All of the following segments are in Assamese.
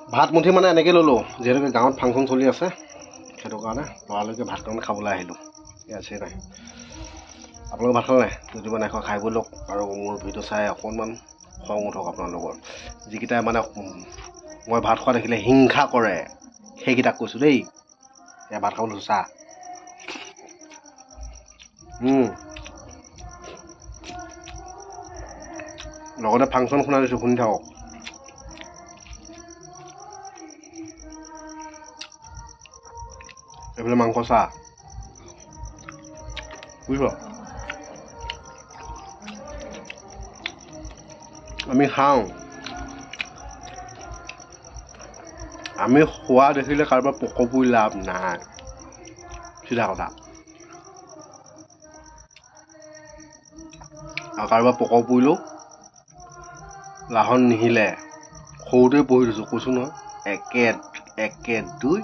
ভাত মুঠি মানে এনেকৈ ল'লোঁ যিহেতুকে গাঁৱত ফাংচন চলি আছে সেইটো কাৰণে লৰালৈকে ভাতকণ খাবলৈ আহিলোঁ আছে নাই আপোনালোকে ভাত খালে নাই যদি মানে এখন খাই বৈ লওক আৰু মোৰ ভিডিঅ' চাই অকণমান খং উঠক আপোনালোকৰ যিকেইটাই মানে মই ভাত খোৱা দেখিলে হিংসা কৰে সেইকেইটাক কৈছোঁ দেই এয়া ভাত খাবলৈ চাহ লগতে ফাংচন শুনা দিছোঁ শুনি থাকক এইফালে মাংস চাহ বুজিব আমি খাওঁ আমি খোৱা দেখিলে কাৰোবাৰ পকপুৰি লাভ নাই চিধা কথা আৰু কাৰোবাৰ পকপুৰিলেও লাহন নিহিলে সৰুতে পঢ়ি দিছোঁ কৈছোঁ নহয় একে দুই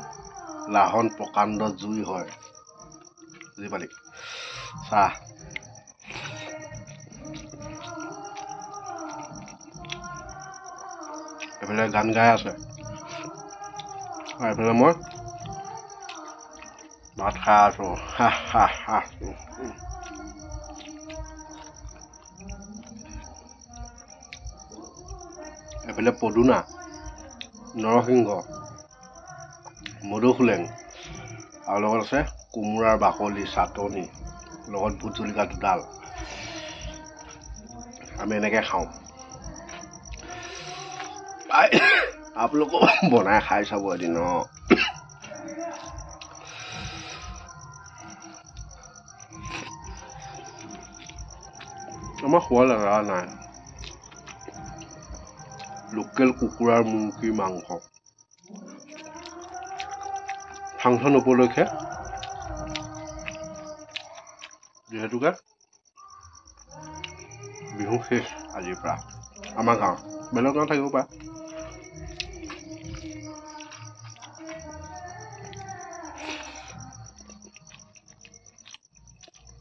লাহন প্ৰকাণ্ড জুই হয় বুজি পালি চাহ এইফালে গান গাই আছে আৰু এইফালে মই ভাত খাই আছোঁ এইফালে পদুনা নৰসিংহ মধুসোলেং আৰু লগত আছে কোমোৰাৰ বাকলি চাটনি লগত ভোট জলকীয়া দুডাল আমি এনেকৈ খাওঁ আপোনালোকেও বনাই খাই চাব এদিন আমাৰ খোৱা লগা নাই লোকেল কুকুৰাৰ মুৰ্গী মাংস ফাংচন উপলক্ষে যিহেতুকে বিহু শেষ আজিৰ পৰা আমাৰ গাঁৱত বেলেগ গাঁৱত থাকিব পাৰে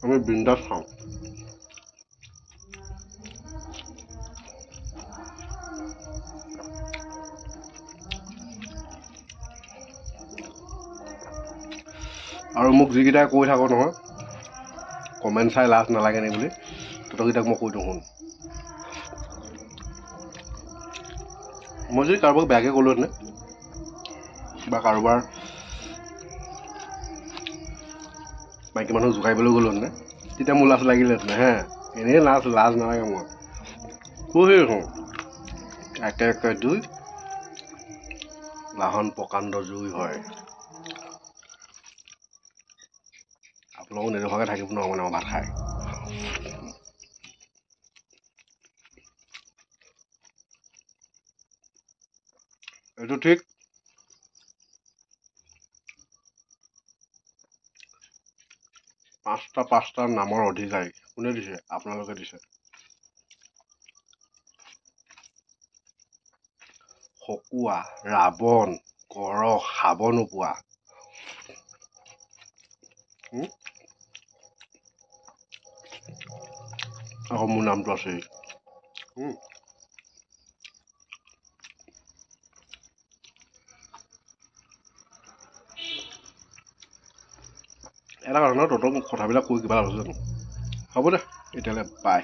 আমি বিন্দাছ খাওঁ আৰু মোক যিকেইটাই কৈ থাকো নহয় কমেণ্ট চাই লাজ নালাগে নি বুলি তহঁতকেইটাক মই কৈ দিওঁ শুন মই যদি কাৰোবাক বেয়াকৈ ক'লোহেঁতেনে বা কাৰোবাৰ মাইকী মানুহ জোকাৰিবলৈ গ'লোহেঁতেনে তেতিয়া মোৰ লাজ লাগিলেহেঁতেনে এনেই লাজ নালাগে মই কৈ দেখোন একে দুই লাহন প্ৰকাণ্ড জুই হয় আপোনালোক নেদেখুৱাকৈ থাকিব নোৱাৰো মানে মই ভাত খাই এইটো ঠিক পাঁচটা নামৰ অধিকাৰী কোনে দিছে আপোনালোকে দিছে খকুৱা ৰাৱণ গড় খাব নোপোৱা আকৌ মোৰ নামটো আছেই এটা কথা ন তহঁতৰ কথাবিলাক কৈ কিবা ভাবিছোঁ হ'ব দে এতিয়ালৈ বাই